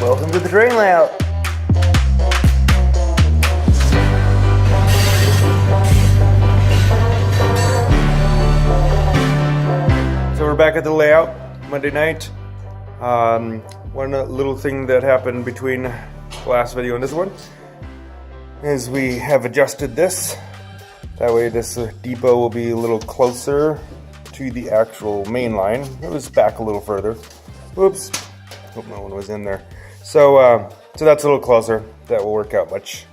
Welcome to the terrain layout. So we're back at the layout, Monday night. One little thing that happened between the last video and this one is we have adjusted this. That way this depot will be a little closer to the actual main line. It was back a little further. Whoops, hope no one was in there. So that's a little closer. That will work out much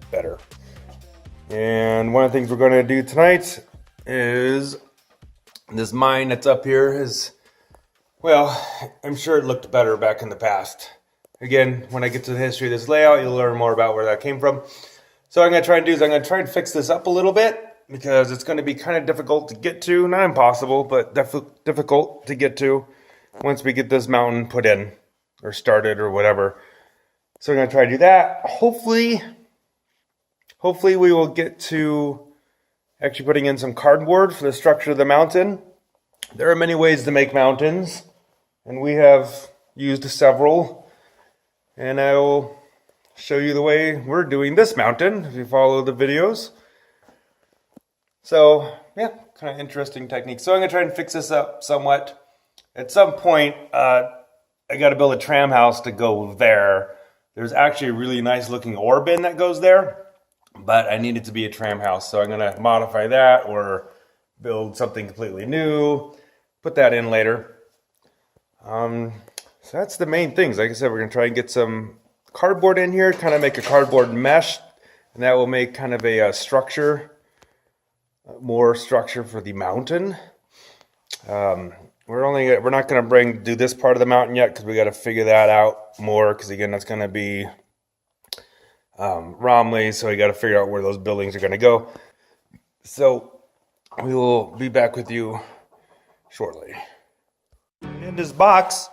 better. And one of the things we're going to do tonight is this mine that's up here is, well, I'm sure it looked better back in the past. Again, when I get to the history of this layout, you'll learn more about where that came from. So what I'm going to try and do is I'm going to try and fix this up a little bit because it's going to be kind of difficult to get to. Not impossible, but difficult to get to once we get this mountain put in or started or whatever. So I'm going to try to do that. Hopefully we will get to actually putting in some cardboard for the structure of the mountain. There are many ways to make mountains, and we have used several. And I will show you the way we're doing this mountain if you follow the videos. So yeah, kind of interesting technique. So I'm going to try and fix this up somewhat. At some point, I got to build a tram house to go there. There's actually a really nice looking ore bin that goes there, but I need it to be a tram house. So I'm going to modify that or build something completely new, put that in later. So that's the main things. Like I said, we're going to try and get some cardboard in here, kind of make a cardboard mesh, and that will make kind of a structure, more structure for the mountain. We're not going to do this part of the mountain yet because we got to figure that out more. Because again, that's going to be Romley, so we got to figure out where those buildings are going to go. So we will be back with you shortly. In this box,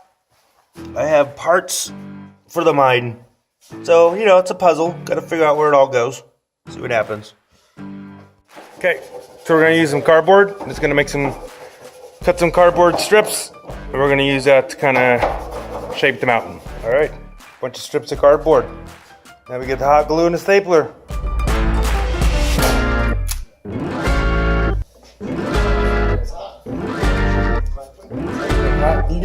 I have parts for the mine. So, you know, it's a puzzle. Got to figure out where it all goes. See what happens. Okay, so we're going to use some cardboard. I'm just going to cut some cardboard strips, and we're going to use that to kind of shape the mountain. All right, bunch of strips of cardboard. Now we get the hot glue and the stapler. Hot glue.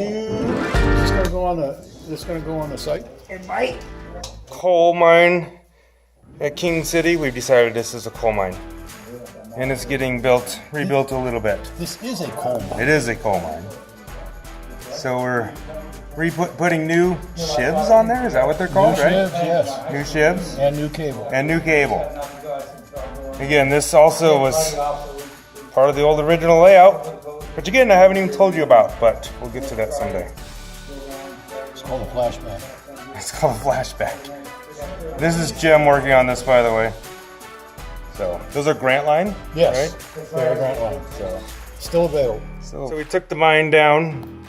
Is this gonna go on the site? It might. Coal mine at King City. We've decided this is a coal mine. And it's getting rebuilt a little bit. This is a coal mine. It is a coal mine. So we're putting new shivs on there? Is that what they're called, New right? shivs, yes. New shivs? And new cable. And new cable. Again, this also was part of the old original layout, which again, I haven't even told you about, but we'll get to that someday. It's called a flashback. It's called a flashback. This is Jim working on this, by the way. So, those are Grant line? Yes, right? they're a grant line. So, still available. So we took the mine down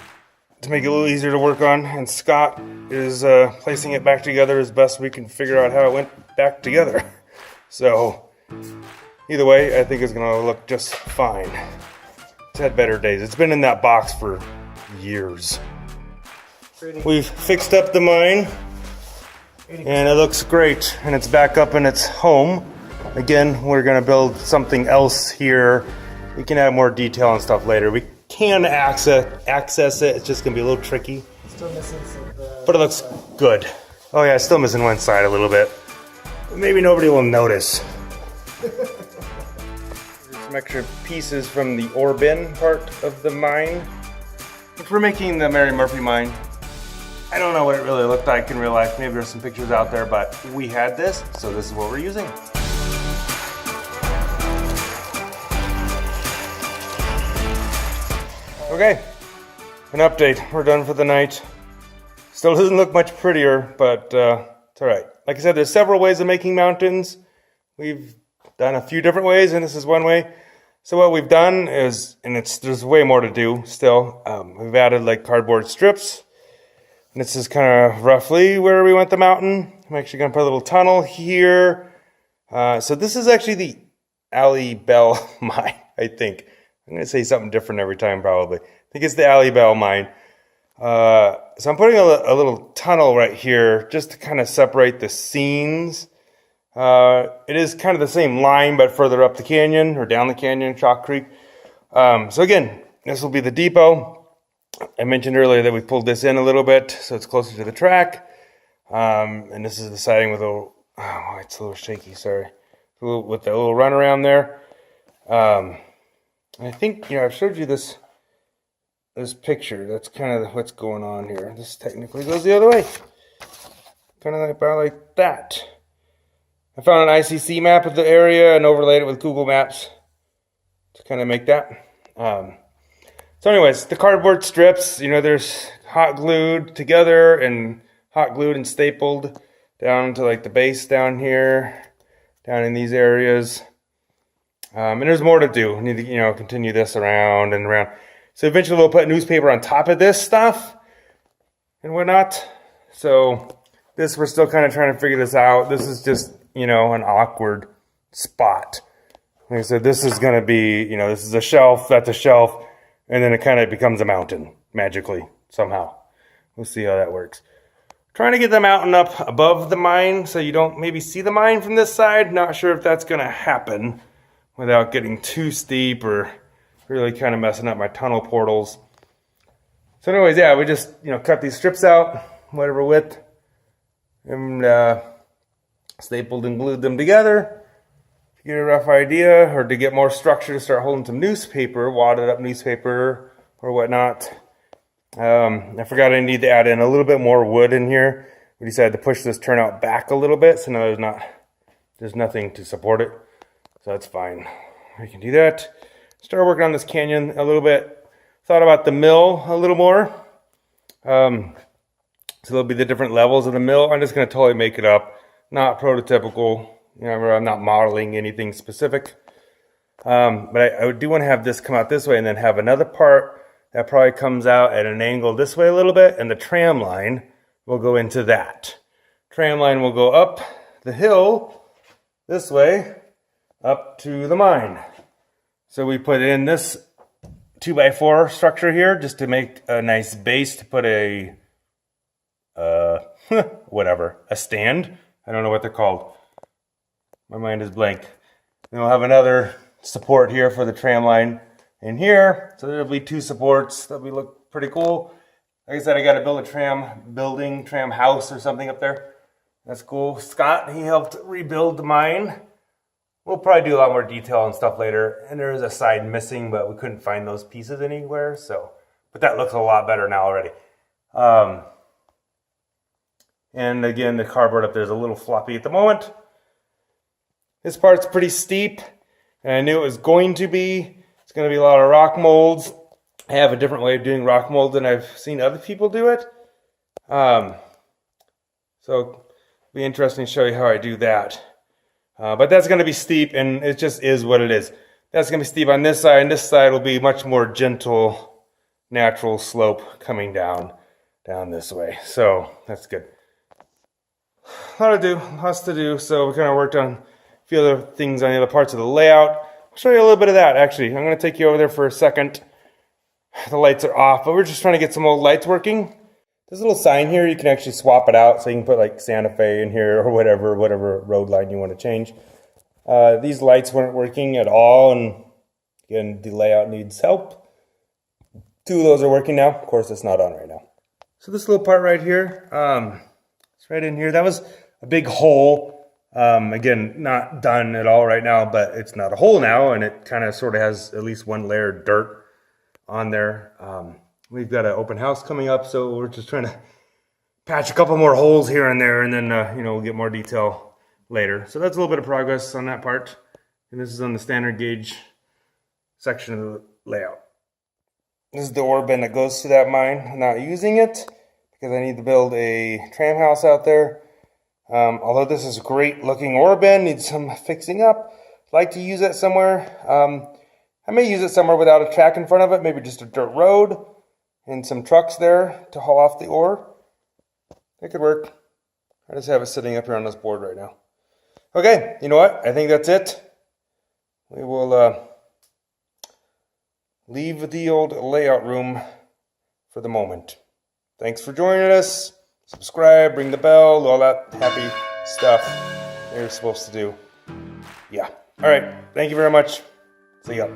to make it a little easier to work on, and Scott is placing it back together as best we can figure out how it went back together. So, either way, I think it's going to look just fine. It's had better days. It's been in that box for years. We've fixed up the mine, and it looks great, and it's back up in its home. Again, we're going to build something else here. We can add more detail and stuff later. We can access it. It's just going to be a little tricky. Still missing some of the... But it looks good. Oh yeah, still missing one side a little bit. Maybe nobody will notice. There's some extra pieces from the ore bin part of the mine. Which we're making the Mary Murphy mine. I don't know what it really looked like in real life. Maybe there's some pictures out there, but we had this, so this is what we're using. Okay, an update. We're done for the night. Still doesn't look much prettier, but it's all right. Like I said, there's several ways of making mountains. We've done a few different ways, and this is one way. So what we've done is, and there's way more to do still. We've added like cardboard strips. And this is kind of roughly where we went the mountain. I'm actually going to put a little tunnel here. So this is actually the Alley Bell mine, I think. I'm going to say something different every time, probably. I think it's the Alley Bell mine. So I'm putting a little tunnel right here just to kind of separate the scenes. It is kind of the same line, but further up the canyon or down the canyon, Chalk Creek. So again, this will be the depot. I mentioned earlier that we pulled this in a little bit so it's closer to the track. And this is the siding with a little, oh, it's a little shaky, sorry. With a little runaround there. I think, I've showed you this picture. That's kind of what's going on here. This technically goes the other way. Kind of about like that. I found an ICC map of the area and overlaid it with Google Maps to kind of make that. So anyways, the cardboard strips, there's hot glued together and hot glued and stapled down to like the base down here, down in these areas. And there's more to do. We need to, continue this around and around. So eventually we'll put newspaper on top of this stuff and whatnot. So this, we're still kind of trying to figure this out. This is just, an awkward spot. Like I said, this is going to be, this is a shelf, that's a shelf, and then it kind of becomes a mountain magically somehow. We'll see how that works. Trying to get the mountain up above the mine so you don't maybe see the mine from this side. Not sure if that's going to happen without getting too steep or really kind of messing up my tunnel portals. So anyways, yeah, we just, cut these strips out, whatever width, and stapled and glued them together to get a rough idea, or to get more structure to start holding some newspaper, wadded up newspaper or whatnot. I forgot I need to add in a little bit more wood in here. We decided to push this turnout back a little bit, so now there's nothing to support it. So that's fine. We can do that. Start working on this canyon a little bit. Thought about the mill a little more. So there'll be the different levels of the mill. I'm just going to totally make it up. Not prototypical. I'm not modeling anything specific. But I do want to have this come out this way and then have another part that probably comes out at an angle this way a little bit. And the tram line will go into that. Tram line will go up the hill this way up to the mine. So we put in this 2x4 structure here just to make a nice base to put a a stand. I don't know what they're called. My mind is blank. Then we'll have another support here for the tram line in here. So there'll be two supports. That'll look pretty cool. Like I said, I got to build a tram house or something up there. That's cool. Scott, he helped rebuild the mine. We'll probably do a lot more detail and stuff later. And there is a side missing, but we couldn't find those pieces anywhere. But that looks a lot better now already. And again, the cardboard up there is a little floppy at the moment. This part's pretty steep, and I knew it was going to be. It's going to be a lot of rock molds. I have a different way of doing rock mold than I've seen other people do it. So it'll be interesting to show you how I do that. But that's going to be steep, and it just is what it is. That's going to be steep on this side, and this side will be much more gentle, natural slope coming down this way. So that's good. Lots to do. So we kind of worked on a few other things on the other parts of the layout. I'll show you a little bit of that, actually. I'm going to take you over there for a second. The lights are off, but we're just trying to get some old lights working. There's a little sign here. You can actually swap it out, so you can put like Santa Fe in here or whatever road line you want to change. These lights weren't working at all, and again, the layout needs help. Two of those are working now. Of course, it's not on right now. So this little part right here, it's right in here. That was a big hole. Again, not done at all right now, but it's not a hole now, and it kind of sort of has at least one layer of dirt on there. We've got an open house coming up, so we're just trying to patch a couple more holes here and there, and then we'll get more detail later. So that's a little bit of progress on that part. And this is on the standard gauge section of the layout. This is the ore bin that goes to that mine. I'm not using it because I need to build a tram house out there. Although this is a great looking ore bin, needs some fixing up. I'd like to use it somewhere. I may use it somewhere without a track in front of it, maybe just a dirt road and some trucks there to haul off the ore. It could work. I just have it sitting up here on this board right now. Okay, you know what? I think that's it. We will leave the old layout room for the moment. thanks for joining us. Subscribe, ring the bell, all that happy stuff you're supposed to do. Yeah. All right. Thank you very much. See ya.